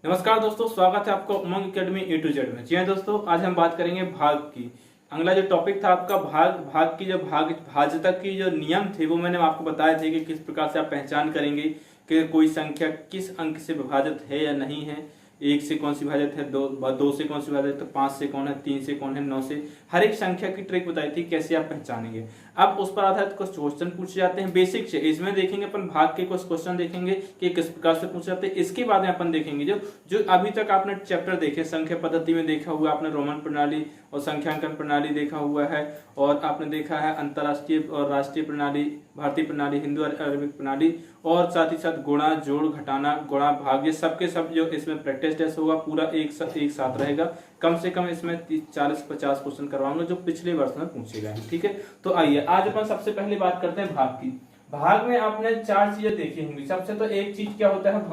नमस्कार दोस्तों, स्वागत है आपका उमंग अकेडमी ए टू जेड में। जी हाँ दोस्तों, आज हम बात करेंगे भाग की। अगला जो टॉपिक था आपका भाग भाग की जो भाज्यता की जो नियम थे वो मैंने आपको बताए थे कि किस प्रकार से आप पहचान करेंगे कि कोई संख्या किस अंक से विभाजित है या नहीं है। एक से कौन सी विभाजित है, दो से कौन सी विभाजित है, पांच से कौन है, तीन से कौन है, नौ से। हर एक संख्या की ट्रिक बताई थी कैसे आप पहचानेंगे। अब उस पर आधारित कुछ क्वेश्चन पूछे जाते हैं बेसिक से। इसमें देखेंगे अपन भाग के कुछ क्वेश्चन देखेंगे कि किस प्रकार से पूछे जाते हैं। इसके बाद में अपन देखेंगे जो जो अभी तक आपने चैप्टर देखे, संख्या पद्धति में देखा हुआ आपने रोमन प्रणाली और संख्यांकन प्रणाली देखा हुआ है, और आपने देखा है अंतरराष्ट्रीय और राष्ट्रीय प्रणाली, भारतीय प्रणाली, हिंदू और अरबिक प्रणाली, और साथ ही साथ गुणा, जोड़, घटाना, गुणा, भाग, ये सबके सब जो इसमें प्रैक्टिस टेस्ट होगा पूरा एक साथ रहेगा। कम से कम इसमें 40-50 क्वेश्चन करवाऊंगा जो पिछले वर्ष में पूछे गए हैं। ठीक है, तो आइए आज अपन सबसे पहले बात करते हैं भाग की। भाग में आपने चार चीजें देखी होंगी। सबसे तो एक चीज क्या होता है,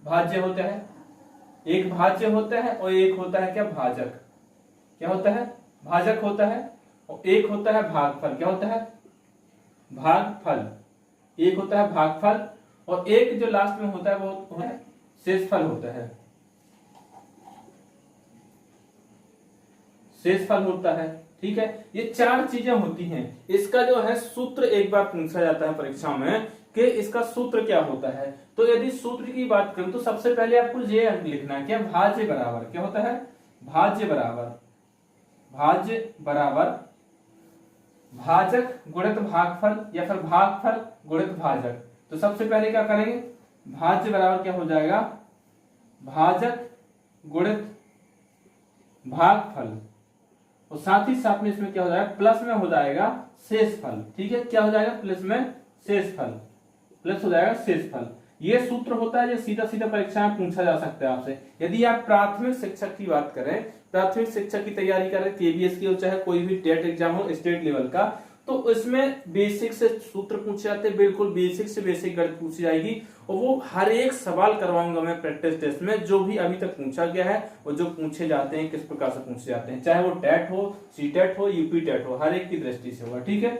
भाज्य होता है। एक भाज्य होता है और एक होता है क्या, भाजक। क्या होता है, भाजक होता है। और एक होता है भागफल। क्या होता है, भागफल। एक होता है भागफल और एक जो लास्ट में होता है वो होता है शेषफल होता है। शेषफल होता है। ठीक है, ये चार चीजें होती हैं। इसका जो है सूत्र एक बार पूछा जाता है परीक्षा में कि इसका सूत्र क्या होता है। तो यदि सूत्र की बात करें तो सबसे पहले आपको ये लिखना है क्या, भाज्य बराबर। क्या होता है, भाज्य बराबर। भाज्य बराबर भाजक गुणित भागफल या फिर भागफल गुणित भाजक। तो सबसे पहले क्या करेंगे, भाज्य बराबर क्या हो जाएगा, भाजक गुणित भागफल, और साथ ही साथ में इसमें क्या हो जाएगा, प्लस में हो जाएगा शेषफल। ठीक है, क्या हो जाएगा, प्लस में शेषफल, प्लस हो जाएगा शेषफल। ये सूत्र होता है जो सीधा सीधा परीक्षा में पूछा जा सकता है आपसे। यदि आप प्राथमिक शिक्षक की बात करें, प्राथमिक शिक्षक की तैयारी करें, केबीएस की हो चाहे कोई भी टेट एग्जाम हो स्टेट लेवल का, तो इसमें बेसिक से सूत्र पूछे जाते हैं। बिल्कुल बेसिक से बेसिक गणित पूछी जाएगी और वो हर एक सवाल करवाऊंगा मैं प्रैक्टिस टेस्ट में जो भी अभी तक पूछा गया है और जो पूछे जाते हैं किस प्रकार से पूछे जाते हैं, चाहे वो टेट हो, सी टेट हो, यूपी टेट हो, हर एक की दृष्टि से होगा। ठीक है,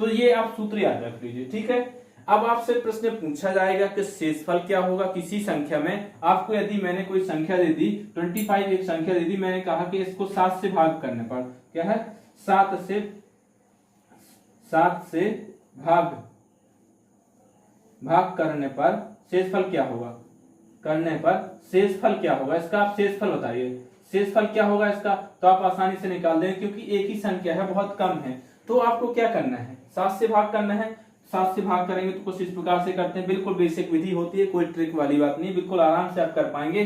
तो ये आप सूत्र याद रख लीजिए। ठीक है, अब आपसे प्रश्न पूछा जाएगा कि शेषफल क्या होगा किसी संख्या में। आपको यदि मैंने कोई संख्या दे दी 25, एक संख्या दे दी, मैंने कहा कि इसको 7 से भाग करने पर क्या है, 7 से भाग करने पर शेषफल क्या होगा, करने पर शेषफल क्या होगा, इसका आप शेषफल बताइए। शेषफल क्या होगा इसका, तो आप आसानी से निकाल देंगे क्योंकि एक ही संख्या है, बहुत कम है। तो आपको क्या करना है, 7 से भाग करना है। 7 से भाग करेंगे तो कुछ इस प्रकार से करते हैं, बिल्कुल बेसिक विधि होती है, कोई ट्रिक वाली बात नहीं, बिल्कुल आराम से आप कर पाएंगे।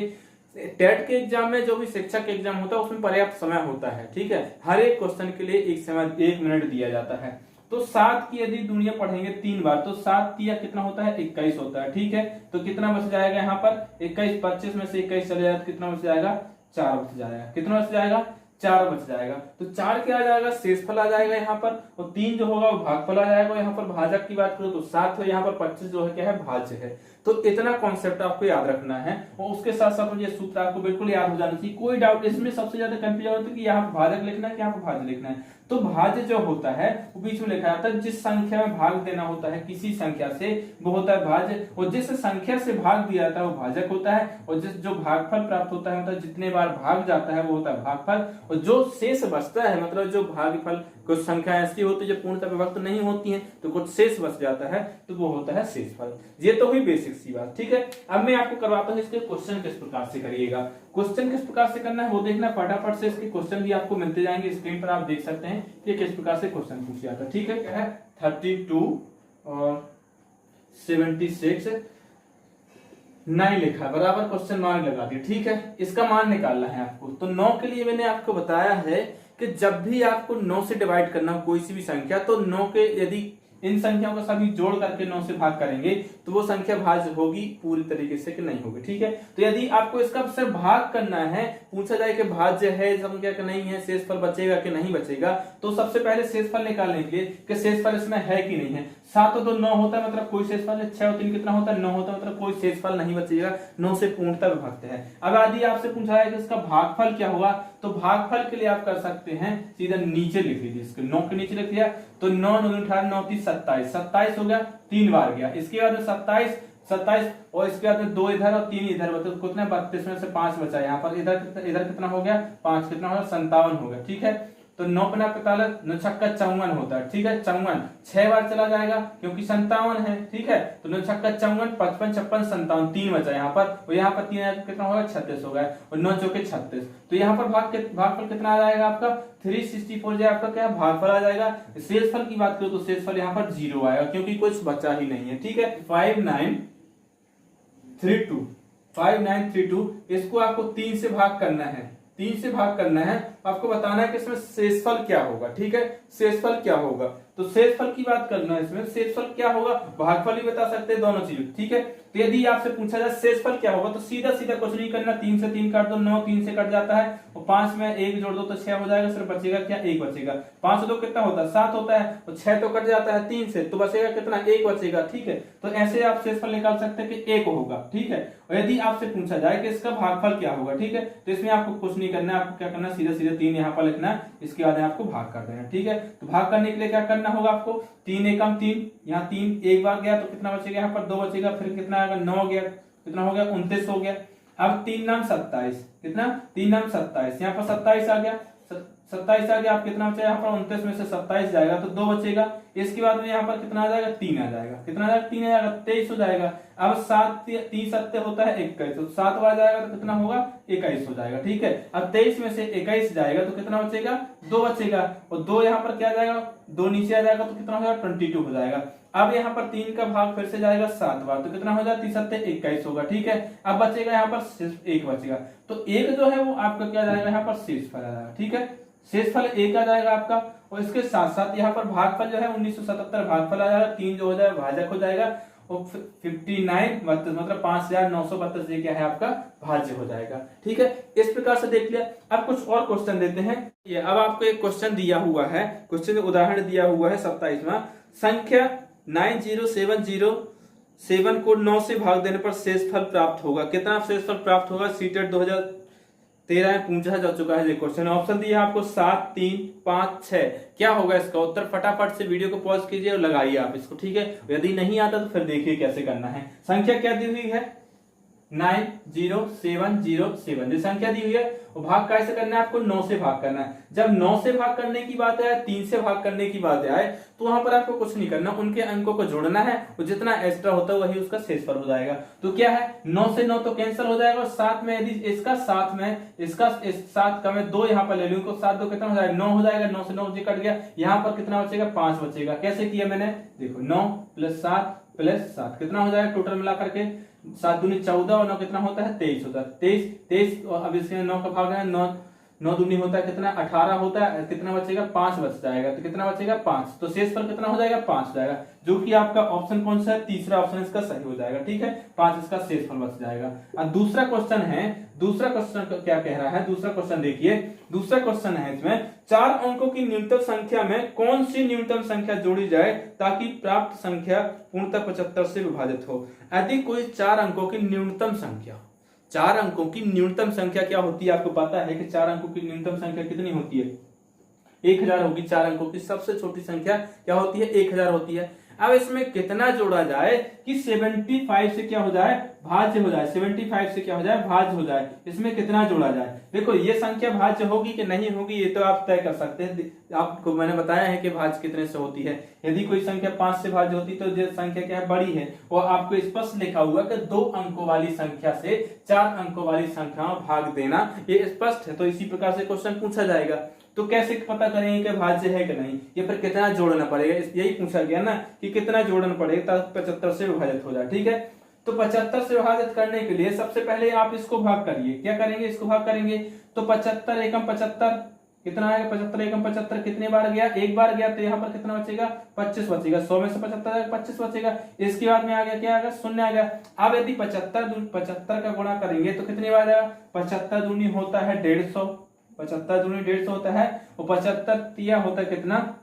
टेट के एग्जाम में जो भी शिक्षक एग्जाम होता है उसमें पर्याप्त समय होता है। ठीक है, हर एक क्वेश्चन के लिए एक समय 1 मिनट दिया जाता है। तो 7 की यदि दुनिया पढ़ेंगे 3 बार तो 7 तिया कितना होता है, 21 होता है। ठीक है, तो कितना बच जाएगा यहाँ पर, 21, 25 में से 21 चले जाएगा तो कितना बच जाएगा, 4 बच जाएगा। कितना बच जाएगा, 4 बच जाएगा। तो 4 क्या आ जाएगा, शेषफल आ जाएगा यहाँ पर, और 3 जो होगा वो भागफल आ जाएगा। यहाँ पर भाजक की बात करो तो 7 है, यहाँ पर 25 जो है क्या है, भाज्य है। तो इतना कॉन्सेप्ट आपको याद रखना है और उसके साथ साथ ये सूत्र आपको बिल्कुल याद हो जाना चाहिए। कोई डाउट इसमें सबसे ज्यादा कंफ्यूजन होता है कि यहाँ पर भाजक लिखना है कि यहाँ पर भाज्य लिखना है। तो भाज्य जो होता है वो बीच में लिखा जाता है, जिस संख्या में भाग देना होता है किसी संख्या से वो होता है भाज्य, और जिस संख्या से भाग दिया जाता है वो भाजक होता है, और जिस जो भागफल प्राप्त होता है मतलब जितने बार भाग जाता है वो होता है भागफल, और जो शेष बचता है मतलब जो भागफल, कुछ संख्या ऐसी होती है जो पूर्णतः विभक्त नहीं होती है तो कुछ शेष बच जाता है तो वो होता है शेषफल। ये तो हुई बेसिक सी बात। ठीक है, अब मैं आपको करवाता हूँ इसके क्वेश्चन किस प्रकार से करिएगा। क्वेश्चन किस प्रकार से करना है वो देखना, फटाफट से इसके क्वेश्चन भी आपको मिलते जाएंगे, स्क्रीन पर आप देख सकते हैं कि किस प्रकार से क्वेश्चन पूछा जाता है। ठीक है, क्या है 32 और 76 9 लिखा बराबर, क्वेश्चन मान लगा दिया। ठीक है, इसका मान निकालना है आपको। तो 9 के लिए मैंने आपको बताया है कि जब भी आपको 9 से डिवाइड करना हो कोई सी भी संख्या, तो 9 के यदि इन संख्याओं का सभी जोड़ करके 9 से भाग करेंगे तो वो संख्या भाज्य होगी पूरी तरीके से कि नहीं होगी। ठीक है, तो यदि आपको इसका सिर्फ भाग करना है, पूछा जाए कि भाज्य है संख्या कि नहीं है, शेषफल बचेगा कि नहीं बचेगा, तो सबसे पहले शेषफल निकालने के लिए कि शेषफल इसमें है कि नहीं है। 7 और 2 9 होता है मतलब कोई शेषफल है, 6 और 3 कितना होता है, 9 होता है मतलब कोई शेषफल नहीं बचेगा, 9 से पूर्णतः विभक्त है। अब यदि आपसे पूछा है कि इसका भागफल क्या होगा, तो भागफल के लिए आप कर सकते हैं सीधा नीचे लिख लीजिए, इसके 9 के नीचे लिख दिया तो 9 9 18 9 30 27 27 हो गया, 3 बार गया। इसके बाद 27 27 और इसके बाद में 2 इधर और 3 इधर, मतलब कितना 32 में से 5 बचा यहाँ पर, इधर कितना हो गया 5, कितना हो गया 57 हो गया। ठीक है, तो 9 पना 45, 9 छक्का 54 होता है। ठीक है, 54 6 बार चला जाएगा क्योंकि 57 है। ठीक है, तो 9 छक्का 54, 55 56 57, 3 बचा यहाँ पर, और यहाँ पर 3 कितना होगा 36 हो गया, और 9 चौके 36। तो यहाँ पर भागफल कितना आ जाएगा आपका 364 जो आपका क्या भागफल आ जाएगा। शेषफल की बात करो तो शेषफल यहाँ पर 0 आएगा क्योंकि कुछ बचा ही नहीं है। ठीक है, 5932 इसको आपको 3 से भाग करना है, 3 से भाग करना है, आपको बताना है कि इसमें शेषफल क्या होगा। ठीक है, शेषफल क्या होगा, तो शेषफल की बात करना है, इसमें शेषफल क्या होगा, भागफल ही बता सकते हैं, दोनों चीज। ठीक है, तो यदि आपसे पूछा जाए शेषफल क्या होगा तो सीधा सीधा कुछ नहीं करना, 3 से 3 काट दो, 9 3 से कट जाता है, और 5 में 1 जोड़ दो तो 6 हो जाएगा, सिर्फ बचेगा क्या 1 बचेगा। 5 2 कितना होता है 7 होता है, और 6 तो कट जाता है 3 से, तो बचेगा कितना 1 बचेगा। ठीक है, तो ऐसे आप शेषफल निकाल सकते हैं कि 1 होगा। ठीक है, और यदि आपसे पूछा जाए कि इसका भागफल क्या होगा, ठीक है, तो इसमें आपको कुछ नहीं करना है, आपको क्या करना है सीधा सीधा 3 यहाँ पर लिखना है, इसके बाद आपको भाग कर देना। ठीक है, तो भाग करने के लिए क्या करना होगा आपको, 3 एकम 3, यहाँ 3 एक बार गया तो कितना बचेगा यहाँ पर 2 बचेगा, फिर कितना आएगा 9 गया, कितना हो गया 29 हो गया। अब 3 नाम 27, कितना 3 नाम 27, यहाँ पर 27 आ गया, 27 आ गया, आप कितना बचा यहाँ पर 29 में से 27 जाएगा तो 2 बचेगा, इसके बाद में यहाँ पर कितना आ जाएगा 3 आ जाएगा, कितना आ जाएगा 3 आ जाएगा, 23 हो जाएगा। अब 7 3 7 होता है 21, तो 7 बार जाएगा तो कितना होगा 21 हो जाएगा। ठीक है, अब 23 में से 21 जाएगा तो कितना बचेगा 2 बचेगा, और 2 यहाँ पर क्या जाएगा 2 नीचे आ जाएगा तो कितना हो जाएगा 22 हो जाएगा। अब यहाँ पर 3 का भाग फिर से जाएगा 7 बार तो कितना हो जाएगा 3 7 21 होगा। ठीक है, अब बचेगा यहाँ पर सिर्फ 1 बचेगा, तो 1 जो है वो आपका क्या जाएगा यहाँ पर शेषफल आ जाएगा। ठीक है, शेषफल 1 आ जाएगा आपका, और इसके साथ साथ यहाँ पर भागफल जो है 1977 भागफल आ जाएगा, 3 जो हो जाएगा भाजक हो जाएगा, और 59 मतलब 5932 ये क्या है आपका भाज्य हो जाएगा। ठीक है, इस प्रकार से देख लिया। अब कुछ और क्वेश्चन देते हैं। ये अब आपको एक क्वेश्चन दिया हुआ है, क्वेश्चन उदाहरण दिया हुआ है 27वां, संख्या 90707 को 9 से भाग देने पर शेषफल प्राप्त होगा। कितना शेषफल प्राप्त होगा, सीटेट 2013 में पूछा जा चुका है ये क्वेश्चन। ऑप्शन दिया आपको 7 3 5 6, क्या होगा इसका उत्तर, फटाफट से वीडियो को पॉज कीजिए और लगाइए आप इसको। ठीक है, यदि नहीं आता तो फिर देखिए कैसे करना है। संख्या क्या दी हुई है 90707, ये संख्या दी हुई है, और भाग कैसे करना है आपको 9 से भाग करना है। जब 9 से भाग करने की बात आए, 3 से भाग करने की बात आए, तो वहां पर आपको कुछ नहीं करना, उनके अंकों को जोड़ना है, और जितना एक्स्ट्रा होता है वही उसका शेषफल हो जाएगा। तो क्या है 9 से 9 तो कैंसिल हो जाएगा, और साथ में यदि इसका साथ में इसका इस 7 का मैं 2 यहाँ पर ले लूं तो 7 2 कितना हो जाएगा 9 हो जाएगा, 9 से 9 कट गया, यहाँ पर कितना बचेगा 5 बचेगा। कैसे किया मैंने, देखो 9 + 7 + 7 कितना हो जाएगा टोटल मिला करके 7 दूनी 14, और 9 कितना होता है 23 होता है, 23, और अब इसके 9 का भाग है 9 दूनी होता है कितना 18 होता है, कितना बचेगा 5 बच जाएगा, तो कितना बचेगा 5, तो शेषफल कितना हो जाएगा 5 जाएगा, जो कि आपका ऑप्शन कौन सा है, तीसरा ऑप्शन इसका सही हो जाएगा। ठीक है, 5 इसका शेषफल बच जाएगा। अब दूसरा क्वेश्चन है, दूसरा क्वेश्चन क्या कह रहा है, दूसरा क्वेश्चन देखिए। दूसरा क्वेश्चन है इसमें 4 अंकों की न्यूनतम संख्या में कौन सी न्यूनतम संख्या जोड़ी जाए ताकि प्राप्त संख्या पूर्णतः 75 से विभाजित हो। यदि कोई 4 अंकों की न्यूनतम संख्या, 4 अंकों की न्यूनतम संख्या क्या होती है, आपको पता है कि 4 अंकों की न्यूनतम संख्या कितनी होती है 1000 होगी। 4 अंकों की सबसे छोटी संख्या क्या होती है 1000 होती है। अब इसमें कितना जोड़ा जाए कि 75 से क्या हो जाए भाज्य हो जाए, 75 से क्या हो जाए भाज्य हो जाए, इसमें कितना जोड़ा जाए। देखो ये संख्या भाज्य होगी कि नहीं होगी ये तो आप तय कर सकते हैं, आपको मैंने बताया है कि भाज्य कितने से होती है। यदि कोई संख्या 5 से भाज्य होती तो ये संख्या क्या है बड़ी है, और आपको स्पष्ट लिखा हुआ कि 2 अंकों वाली संख्या से 4 अंकों वाली संख्या भाग देना, ये स्पष्ट है। तो इसी प्रकार से क्वेश्चन पूछा जाएगा, तो कैसे पता करेंगे कि भाज्य है कि नहीं, ये फिर कितना जोड़ना पड़ेगा, यही पूछा गया ना कि कितना जोड़ना पड़ेगा ताकि 75 से विभाजित हो जाए। ठीक है, तो 75 से विभाजित करने के लिए सबसे पहले आप इसको भाग करिए, क्या करेंगे इसको भाग करेंगे, तो 75 एकम 75 कितना आएगा, 75 एकम 75 कितने बार गया, एक बार गया, तो यहाँ पर कितना बचेगा 25 बचेगा, 100 में से 75 25 बचेगा। इसके बाद में आ गया क्या आ गया 0 आ गया। अब यदि 75 का गुणा करेंगे तो कितनी बार आएगा, 75 दूनी होता है 150, 75 दूनी 150 होता है, और 75 तिया होता है कितना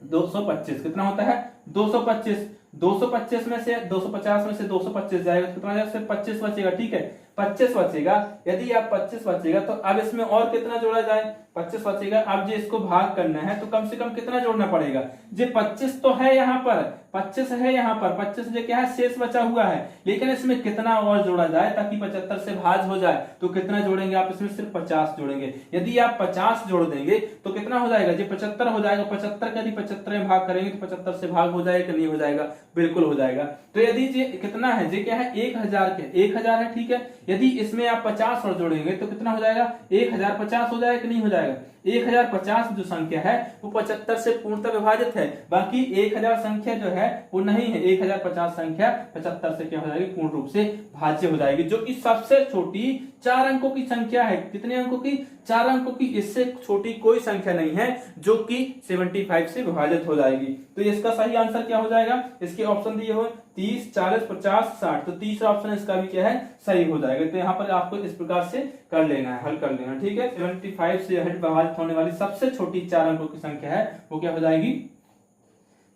225, कितना होता है 225 में से 250 में से 225 जाएगा, कितना जाएगा सिर्फ 25 बचेगा। ठीक है, 25 बचेगा। यदि आप 25 बचेगा तो अब इसमें और कितना जोड़ा जाए, 25 बचेगा। अब जो इसको भाग करना है तो कम से कम कितना जोड़ना पड़ेगा, जो 25 तो है यहाँ पर, 25 है यहाँ पर, 25 जो क्या है शेष बचा हुआ है, लेकिन इसमें कितना और जोड़ा जाए ताकि 75 से भाज हो जाए। तो कितना जोड़ेंगे आप इसमें, सिर्फ 50 जोड़ेंगे। यदि आप 50 जोड़ देंगे तो कितना हो जाएगा, जो 75 हो जाएगा। 75 का यदि 75 में भाग करेंगे तो 75 से भाग हो जाएगा कि नहीं हो जाएगा, बिल्कुल हो जाएगा। तो यदि ये कितना है, ये क्या है 1000 के 1000 है, ठीक है। यदि इसमें आप 50 और जोड़ेंगे तो कितना हो जाएगा, 1050 हो जाएगा कि नहीं हो जाएगा। 1050 जो संख्या है वो 75 से पूर्णतः विभाजित है, बाकी 1000 संख्या जो है वो नहीं है। 1050 संख्या 75 से क्या हो जाएगी, पूर्ण रूप से भाज्य हो जाएगी, जो कि सबसे छोटी 4 अंकों की संख्या है। कितने अंकों की, 4 अंकों की। इससे छोटी कोई संख्या नहीं है जो कि 75 से विभाजित हो जाएगी। तो इसका सही आंसर क्या हो जाएगा, इसके ऑप्शन दिए हुए 30, 40, 50, 60, तो तीसरा ऑप्शन इसका भी क्या है, सही हो जाएगा। तो यहाँ पर आपको इस प्रकार से कर लेना है, हल कर लेना है, ठीक है। 75 से विभाजित होने वाली सबसे छोटी 4 अंकों की संख्या है वो क्या हो जाएगी,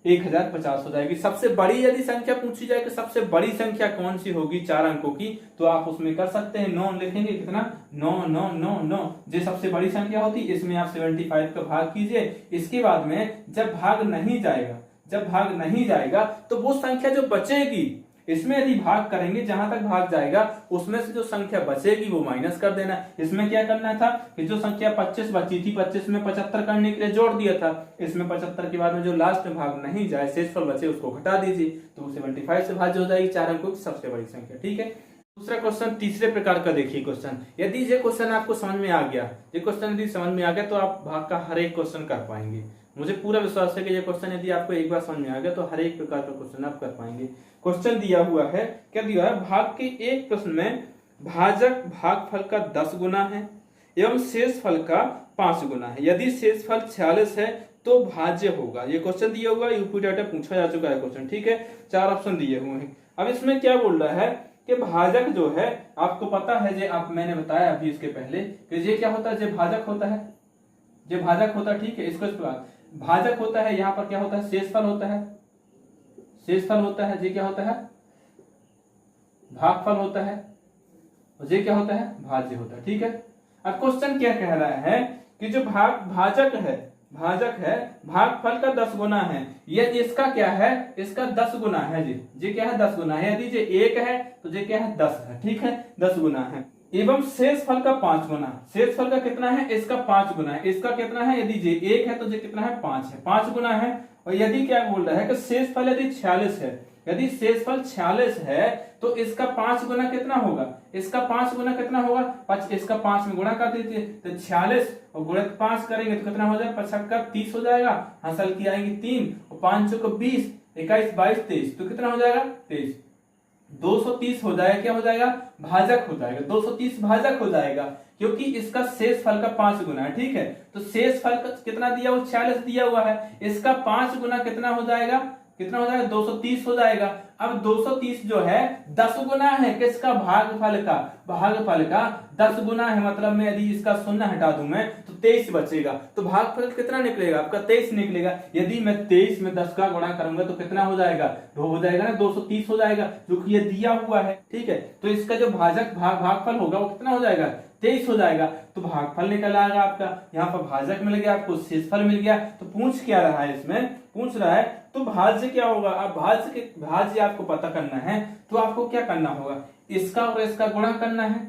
1050 हो जाएगी। सबसे बड़ी यदि संख्या पूछी जाए कि सबसे बड़ी संख्या कौन सी होगी 4 अंकों की, तो आप उसमें कर सकते हैं 9 लिखेंगे। कितना, 9 9 9 9, जो सबसे बड़ी संख्या होती है इसमें आप 75 का भाग कीजिए। इसके बाद में जब भाग नहीं जाएगा तो वो संख्या जो बचेगी इसमें यदि भाग करेंगे, जहां तक भाग जाएगा उसमें से जो संख्या बचेगी वो माइनस कर देना। इसमें क्या करना था कि जो संख्या 25 बची थी, 25 में 75 करने के लिए जोड़ दिया था। इसमें 75 के बाद में जो लास्ट में भाग नहीं जाए, शेषफल बचे, उसको घटा दीजिए, तो 75 से भाज्य हो जाएगी 4 अंकों की सबसे बड़ी संख्या, ठीक है। दूसरा क्वेश्चन तीसरे प्रकार का देखिए क्वेश्चन। यदि ये क्वेश्चन आपको समझ में आ गया, ये क्वेश्चन यदि समझ में आ गया तो आप भाग का हर एक क्वेश्चन कर पाएंगे। मुझे पूरा विश्वास है कि ये क्वेश्चन यदि आपको एक बार समझ में आ गया तो हर एक प्रकार का क्वेश्चन आप कर पाएंगे। क्वेश्चन दिया हुआ है, क्या दिया है, भाग के एक प्रश्न में भाजक भागफल का 10 गुना है एवं शेषफल का 5 गुना है। यदि शेषफल 46 है तो भाज्य होगा। ये क्वेश्चन दिया हुआ, यूपी डाटा पूछा जा चुका है क्वेश्चन, ठीक है। 4 ऑप्शन दिए हुए हैं। अब इसमें क्या बोल रहा है कि भाजक जो है, आपको पता है, जो आप मैंने बताया अभी इसके पहले कि ये क्या होता है, जो भाजक होता है, जो भाजक होता है, ठीक है। इसको भाजक होता है, यहाँ पर क्या होता है, शेषफल होता है, शेषफल होता है। ये क्या होता है, भागफल होता है, और ये क्या होता है, भाज्य होता है, ठीक है। अब क्वेश्चन क्या कह रहा है कि जो भाजक है भागफल का 10 गुना है। ये इसका क्या है, इसका 10 गुना है जी, ये क्या है 10 गुना है। यदि ये 1 है तो ये क्या है 10 है, ठीक है, 10 गुना है। एवं शेषफल का 5 गुना, शेषफल का कितना है, इसका 5 गुना है। इसका कितना है, यदि ये 1 है तो ये कितना है 5 है, 5 गुना है। और यदि क्या बोल रहा है कि शेषफल यदि 46 है, यदि शेषफल 46 है तो इसका 5 गुना कितना होगा, इसका 5 गुना कितना होगा, इसका 5 में गुणा कर दीजिए, तो 46 और गुणित 5 करेंगे तो कितना हो जाएगा, 55 30 हो जाएगा। हासिल की आएंगे 3 और 5 को 20, 21 22 23, तो कितना हो जाएगा 23, 230 हो जाएगा। क्या हो जाएगा, भाजक हो जाएगा, 230 भाजक हो जाएगा, क्योंकि इसका शेषफल का 5 गुना है, ठीक है। तो शेषफल का कितना दिया हुआ, 46 दिया हुआ है, इसका 5 गुना कितना हो जाएगा, कितना हो जाएगा 230 हो जाएगा। अब 230 जो है 10 गुना है किसका, भागफल का, भागफल का 10 गुना है। मतलब में यदि इसका 0 हटा दूं मैं तो 23 बचेगा, तो भागफल कितना निकलेगा आपका 23 निकलेगा। यदि मैं 23 में 10 का गुणा करूंगा तो कितना हो जाएगा, हो जाएगा ना 230 हो जाएगा, जो कि ये दिया हुआ है, ठीक है। तो इसका जो भागफल होगा वो कितना हो जाएगा 23 हो जाएगा। तो भागफल निकल आएगा आपका, यहाँ पर भाजक मिल गया आपको, शेषफल मिल गया। तो पूछ क्या रहा है, इसमें पूछ रहा है तो भाज्य क्या होगा। अब भाज्य आपको पता करना है तो आपको क्या करना होगा, इसका और इसका गुणा करना है।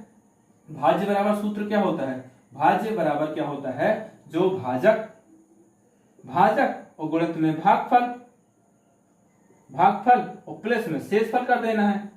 भाज्य बराबर सूत्र क्या होता है, भाज्य बराबर क्या होता है, जो भाजक और गुणित में भागफल और प्लस में शेषफल कर देना है,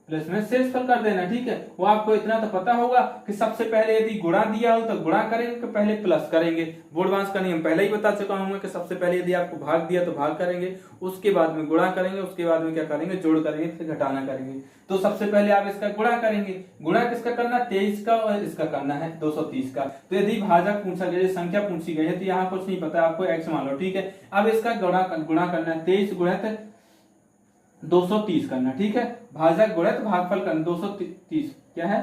प्लस में शेषफल कर देना, ठीक है। वो आपको इतना तो पता होगा कि सबसे पहले यदि गुणा दिया हो तो गुणा करेंगे कि पहले प्लस करेंगे। बोर्ड बांस का नियम पहले ही बता चुका हूं कि सबसे पहले यदि आपको भाग दिया तो भाग करेंगे, उसके बाद में गुणा करेंगे, उसके बाद में क्या करेंगे, जोड़ करेंगे, फिर घटाना करेंगे। तो सबसे पहले आप इसका गुणा करेंगे। गुणा किसका करना, 23 का, और इसका करना है 230 का। तो यदि भाजक पूछा गया, संख्या पूछी गई है, तो यहाँ कुछ नहीं पता, आपको x मान लो, ठीक है। अब इसका गुणा करना है, 23 गुणित 230 करना, ठीक है। भाजक गुणित भागफल करना, 230 क्या है,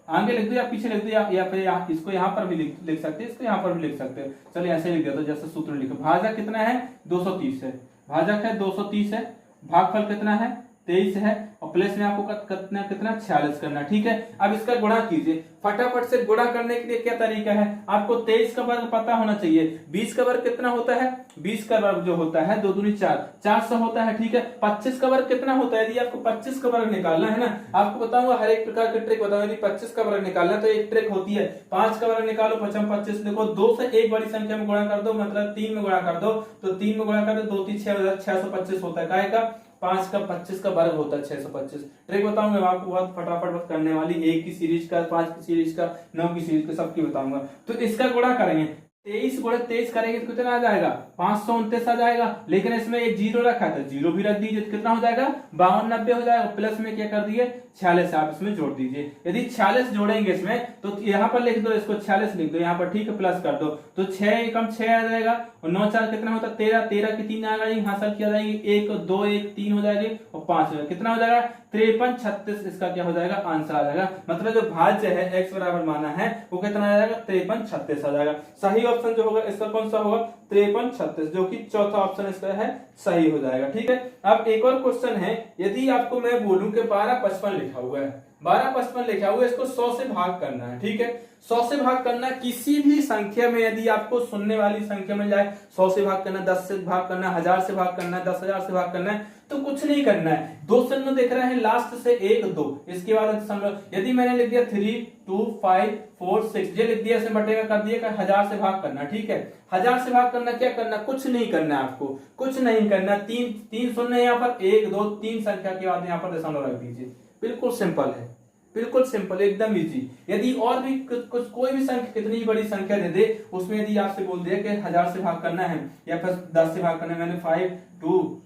आगे लिख दो या पीछे लिख दो, या फिर इसको यहाँ पर भी लिख सकते हैं, इसको यहाँ पर भी लिख सकते हैं। चलिए ऐसे लिख दिया तो जैसे सूत्र लिखो, भाजक कितना है 230 है, भाजक है 230 है, भागफल कितना है 23 है, और प्लस में आपको कितना कितना 46 करना। ठीक है, अब इसका गुणा कीजिए। फटाफट से गुणा करने के लिए क्या तरीका है, आपको 23 का वर्ग पता होना चाहिए। 20 का वर्ग कितना होता है, 20 का वर्ग जो होता है 2 दूनी 4, 400 होता है। ठीक है, 25 का वर्ग कितना होता है, यदि आपको 25 का वर्ग निकालना है ना, आपको बताऊंगा हर एक प्रकार की ट्रिक बताऊंगा। यदि 25 का वर्ग निकालना है तो एक ट्रिक होती है, 5 का वर्ग निकालो 25, देखो 2 से एक बड़ी संख्या में गुणा कर दो, मतलब 3 में गुणा कर दो, तो 3 में गुणा कर दो 2 3 625 होता है। काय का 5 का 25 का वर्ग होता है 625। ट्रिक बताऊंगा आपको बहुत फटाफट करने वाली, 1 की सीरीज का, 5 की सीरीज का, 9 की सीरीज का, सबकी बताऊंगा। तो इसका गुणा करेंगे, 23 गुणा 23 करेंगे तो कितना आ जाएगा, 529 आ जाएगा। लेकिन इसमें एक जीरो रखा है तो जीरो भी रख दीजिए, तो कितना हो जाएगा 5290 हो जाएगा। प्लस में क्या कर दिए 46 आप इसमें जोड़ दीजिए। यदि 46 जोड़ेंगे इसमें तो यहाँ पर लिख दो, इसको 46 लिख दो यहाँ पर। ठीक है, प्लस कर दो तो 6 एकम 6 आ जाएगा, और 9 4 कितना होता है 13, 13 की 3 आ जाएगी, हासिल किया जाएगी 1 2 1 3 हो जाएगी, और 5 हो जाएगा। कितना हो जाएगा 53 36, इसका क्या हो जाएगा आंसर आ जाएगा। मतलब जो भाज्य है x बराबर माना है वो कितना आ जाएगा 53 36 आ जाएगा। सही ऑप्शन जो होगा इसका कौन सा होगा 53 36, जो कि चौथा ऑप्शन इसका है, सही हो जाएगा। ठीक है, अब एक और क्वेश्चन है, यदि आपको मैं बोलूं कि 1255 लिखा हुआ है, 1255 लिखा हुआ है, इसको 100 से भाग करना है। ठीक है, 100 से भाग करना, किसी भी संख्या में यदि आपको सुनने वाली संख्या मिल जाए, 100 से भाग करना, 10 से भाग करना, 1000 से भाग करना, 10,000 से भाग करना है, तो कुछ नहीं करना है। 2 शून्य दिख रहे हैं लास्ट से 1 2, इसके बाद दशमलव। यदि मैंने लिख दिया 3 2 5 4 6, ये लिख दिया, इसे बटेगा कर दिया, 1000 से भाग करना। ठीक है, 1000 से भाग करना, क्या करना, कुछ नहीं करना है आपको, कुछ नहीं करना। 3 शून्य यहाँ पर, 1 2 3 संख्या के बाद यहाँ पर दशमलव रख दीजिए। बिल्कुल सिंपल है, बिल्कुल सिंपल, एकदम इजी। यदि और भी कुछ कोई भी संख्या, कितनी बड़ी संख्या दे दे, उसमें यदि आपसे बोल दिया कि 1000 से भाग करना है या फिर 10 से भाग करना है, मैंने 5 2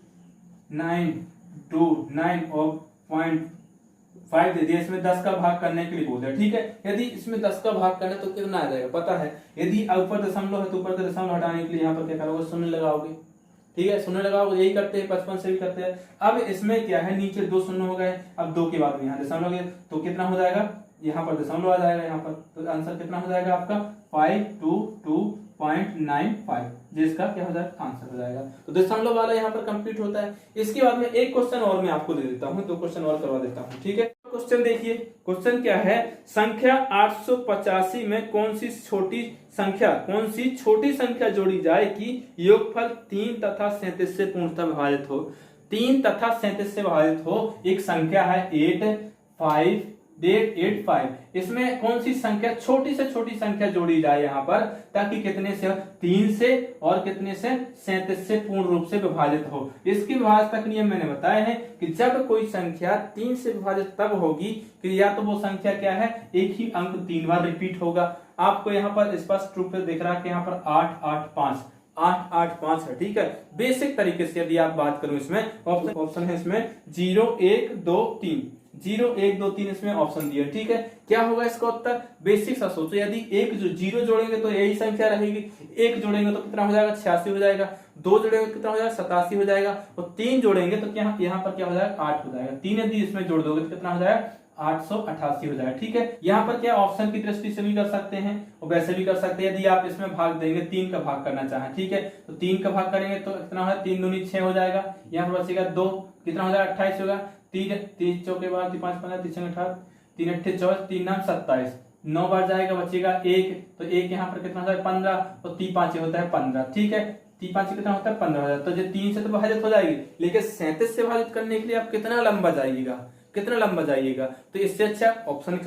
9 2 9 और 0.5 दे दिया, इसमें 10 का भाग करने के लिए बोल दिया। ठीक है, यदि इसमें 10 का भाग करना तो कितना आ जाएगा पता है। यदि ऊपर दशमलव है तो ऊपर का दशमलव हटाने के लिए यहाँ पर क्या करोगे, शून्य लगाओगे। ठीक है, शून्य लगाओगे, यही करते हैं, 55 से भी करते हैं। अब इसमें क्या है, नीचे 2 शून्य हो गए, अब 2 के बाद में यहाँ दशमलव गया, तो कितना हो जाएगा, यहाँ पर दशमलव आ जाएगा यहाँ पर, तो आंसर कितना हो जाएगा आपका 522.95, जिसका क्या हो जाएगा आंसर हो जाएगा। तो दशमलव वाला यहाँ पर कंप्लीट होता है। इसके बाद में एक क्वेश्चन और मैं आपको दे देता हूँ, 2 क्वेश्चन और करवा देता हूँ। ठीक है, क्वेश्चन देखिए, क्वेश्चन क्या है, संख्या 885 में कौन सी छोटी संख्या जोड़ी जाए कि योगफल 3 तथा 37 से पूर्णतः विभाजित हो। 3 तथा 37 से विभाजित हो, एक संख्या है 885, इसमें कौन सी संख्या, छोटी से छोटी संख्या जोड़ी जाए यहाँ पर, ताकि कितने से 3 से और कितने से 37 से पूर्ण रूप से विभाजित हो। इसकी विभाजक नियम मैंने बताया है कि जब कोई संख्या 3 से विभाजित तब होगी कि या तो वो संख्या क्या है, एक ही अंक 3 बार रिपीट होगा। आपको यहाँ पर स्पष्ट रूप से दिख रहा है कि यहाँ पर 885 है। ठीक है, बेसिक तरीके से यदि आप बात करूं, इसमें ऑप्शन है, इसमें 0 1 2 3, 0 1 2 3 इसमें ऑप्शन दिया। ठीक है, क्या होगा इसका उत्तर, बेसिक सा सोचो। यदि एक जो 0 जोड़ेंगे तो यही संख्या रहेगी, 1 जोड़ेंगे तो कितना हो जाएगा 86 हो जाएगा, 2 जोड़ेंगे तो कितना हो जाएगा 87 हो जाएगा, और 3 जोड़ेंगे तो क्या यहाँ पर क्या हो जाएगा 8 हो जाएगा। 3 यदि इसमें जोड़ दोगे तो कितना हो जाएगा 888 हो जाएगा। ठीक है, यहाँ पर क्या ऑप्शन की दृष्टि से भी कर सकते हैं और वैसे भी कर सकते हैं। यदि आप इसमें भाग देंगे, 3 का भाग करना चाहें, ठीक है, तो 3 का भाग करेंगे तो कितना है 3 दूनी 6 हो जाएगा, यहाँ पर बचेगा 2, कितना हो जाएगा 28 होगा, 3 चौके बाद 5 15 3 18 3 8 24 3 9 27, 9 बार जाएगा, बचेगा 1, तो 1 यहाँ पर कितना हो जाएगा 15, और 3 5 होता है 15। ठीक है, 3 5 कितना होता है 15 हो जाता है। तो जो 3 से तो विभाजित हो जाएगी, लेकिन 37 से विभाजित करने के लिए आप कितना लंबा जाइएगा, तो इससे अच्छा ऑप्शन,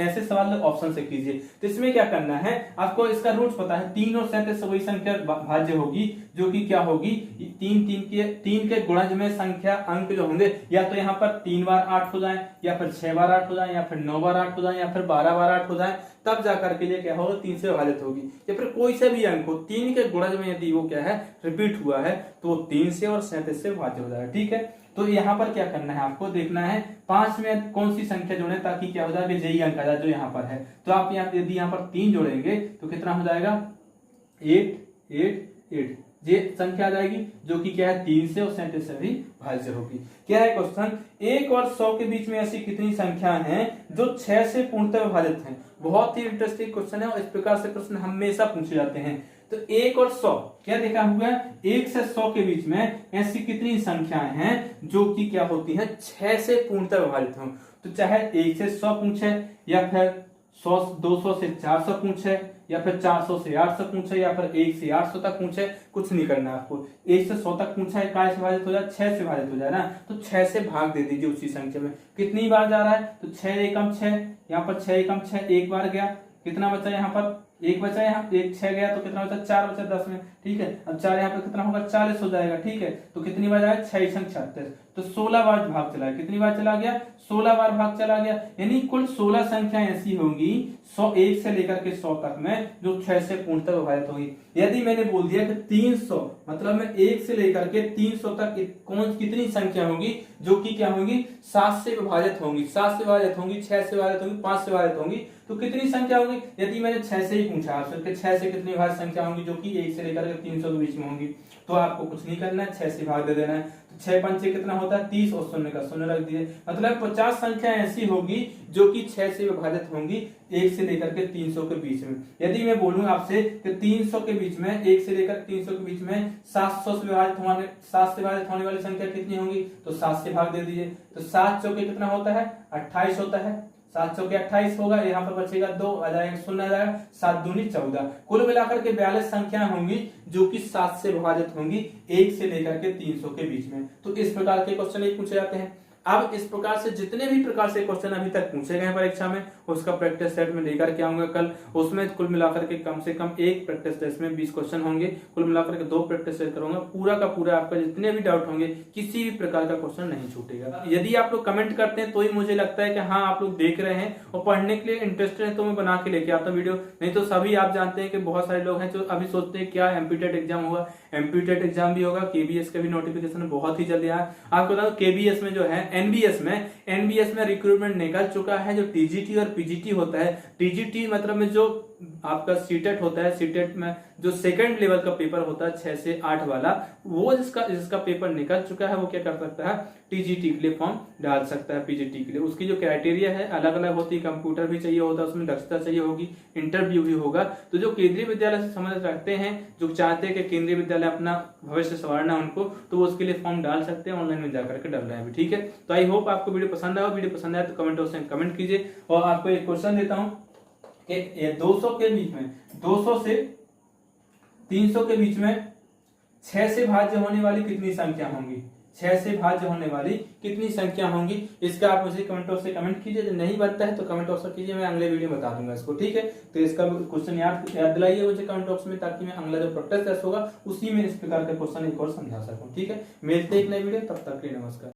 ऐसे सवाल ऑप्शन से कीजिए। तो इसमें क्या करना है, आपको इसका रूट पता है, 3 और 37 वही संख्या भाज्य होगी, जो कि क्या होगी 3 के गुणज में संख्या अंक जो होंगे, या तो यहाँ पर 3 बार 8 हो जाए, या फिर 6 बार 8 हो जाए, या फिर 9 बार 8 हो जाए, या फिर 12 बार 8 हो जाए, तब जाकर के लिए क्या होगा 3 से विभाजित होगी। या फिर कोई से भी अंक हो, 3 के गुणज में यदि वो क्या है रिपीट हुआ है, तो वो 3 से और 37 से विभाजित हो जाएगा। ठीक है, तो यहाँ पर क्या करना है, आपको देखना है 5 में कौन सी संख्या जोड़े ताकि क्या हो जाए यही अंक आ जाए जो यहाँ पर है। तो आप यदि यहाँ पर 3 जोड़ेंगे तो कितना हो जाएगा 888, ये संख्या आ जाएगी, जो कि क्या है 3 से और 37 से भी भाज्य होगी। क्या है क्वेश्चन, 1 और 100 के बीच में ऐसी कितनी संख्या हैं जो 6 से पूर्णतः विभाजित हैं। बहुत ही इंटरेस्टिंग क्वेश्चन है और इस प्रकार से प्रश्न हमेशा पूछे जाते हैं। तो 1 और 100 क्या देखा हुआ है, 1 से 100 के बीच में ऐसी कितनी संख्याएं हैं जो कि क्या होती हैं 6 से पूर्णतः विभाजित हों। तो चाहे 1 से 100 पूछे या फिर 200 से 400 पूछे या फिर 400 से 800 पूछे या फिर 1 से 800 तक पूछे, कुछ नहीं करना आपको। 1 से 100 तक पूछा है, काय से विभाजित हो जाए, 6 से विभाजित हो जाए ना, तो 6 से भाग दे दीजिए उसी संख्या में। कितनी बार जा रहा है, तो 6 एकम 6, यहाँ पर 6 एकम 6 एक बार गया, कितना बचा यहाँ पर 1 बचा, यहाँ 1 6 गया तो कितना बचा 4 बचा 10 में, ठीक है। अब 4 यहाँ पर कितना होगा 40 हो जाएगा, ठीक है। तो कितनी बार जाएगा 6 6 36, तो 16 बार भाग चला गया। कितनी बार चला गया, 16 बार भाग चला गया। यानी कुल 16 संख्याएं ऐसी होंगी 101 से लेकर के 100 तक में जो 6 से पूर्णतः विभाजित होगी। यदि मैंने बोल दिया कि 300 मतलब में 1 से लेकर के 300 तक कितनी संख्या होगी जो कि क्या होंगी 7 से विभाजित होंगी, 7 से विभाजित होंगी, 6 से विभाजित होंगी, 5 से विभाजित होंगी, तो कितनी संख्या होगी। यदि मैंने 6 से ही पूछा आपसे कि 6 से कितनी विभाजित संख्या होंगी जो कि 1 से लेकर के 300 के बीच में होंगी, तो आपको कुछ नहीं करना है, 6 से भाग दे देना है। तो 6 पंचे कितना होता है 30 और शून्य का शून्य रख दिए, मतलब 50 संख्या ऐसी होगी जो कि 6 से विभाजित होंगी 1 से लेकर के 300 के बीच में। यदि मैं बोलूं आपसे कि 300 के बीच में 1 से लेकर 300 के बीच में 7 से विभाजित होने वाली संख्या कितनी होंगी, तो 7 से भाग दे दीजिए। तो 7 चौके कितना होता है 28 होता है, 7 चौके 28 होगा, यहाँ पर बचेगा 2 आ जाएगा, शून्य आ जाएगा, 7 दूनी 14। कुल मिलाकर के 42 संख्याएं होंगी जो कि 7 से विभाजित होंगी 1 से लेकर के 300 के बीच में। तो इस प्रकार के क्वेश्चन एक पूछे जाते हैं। अब इस प्रकार से जितने भी प्रकार से क्वेश्चन अभी तक पूछे गए परीक्षा में उसका प्रैक्टिस सेट में लेकर के आऊंगा कल। उसमें कुल मिलाकर के कम से कम एक प्रैक्टिस टेस्ट में 20 क्वेश्चन होंगे, कुल मिलाकर के 2 प्रैक्टिस सेट करूंगा। पूरा का पूरा आपका जितने भी डाउट होंगे किसी भी प्रकार का क्वेश्चन नहीं छूटेगा। यदि आप लोग कमेंट करते हैं तो ही मुझे लगता है कि हाँ आप लोग देख रहे हैं और पढ़ने के लिए इंटरेस्टेड है, तो मैं बना के लेके आता हूँ वीडियो। नहीं तो सभी आप जानते हैं कि बहुत सारे लोग हैं जो अभी सोचते हैं क्या एमपीटेट एग्जाम होगा, एमपीटेट एग्जाम भी होगा, केबीएस का भी नोटिफिकेशन बहुत ही जल्दी आया। आपको बता दो केबीएस में जो है एनबीएस में रिक्रूटमेंट निकल चुका है। जो टीजीटी और पीजीटी होता है, टीजीटी मतलब में जो आपका सीटेट होता है, सीटेट में जो सेकंड लेवल का पेपर होता है 6 से 8 वाला, वो जिसका पेपर निकल चुका है वो क्या कर सकता है टीजीटी के लिए फॉर्म डाल सकता है। पीजीटी के लिए उसकी जो क्राइटेरिया है अलग अलग होती है, कंप्यूटर भी चाहिए होता है, उसमें दक्षता चाहिए होगी, इंटरव्यू भी होगा। तो जो केंद्रीय विद्यालय से समझ रखते हैं, जो चाहते हैं कि केंद्रीय विद्यालय अपना भविष्य संवारना उनको, तो वो उसके लिए फॉर्म डाल सकते हैं, ऑनलाइन में जाकर के डाल रहे हैं। ठीक है, तो आई होप आपको वीडियो पसंद आया। वीडियो पसंद आया तो कमेंट बॉक्स में कमेंट कीजिए। और आपको एक क्वेश्चन देता हूं कि 200 के बीच में 200 से 300 के बीच में 6 से भाज्य होने वाली कितनी संख्या होंगी, 6 से भाज्य होने वाली कितनी संख्या होंगी, इसका आप मुझे कमेंट बॉक्स से कमेंट कीजिए। जो नहीं बनता है तो कमेंट बॉक्स में कीजिए, मैं अगले वीडियो में बता दूंगा इसको। ठीक है, तो इसका क्वेश्चन याद दिलाइए मुझे कमेंट बॉक्स में, ताकि मैं अगला जो प्रैक्टिस टेस्ट होगा उसी में इस प्रकार का क्वेश्चन एक और समझा सकूं। ठीक है, मिलते हैं एक नई वीडियो, तब तक के लिए नमस्कार।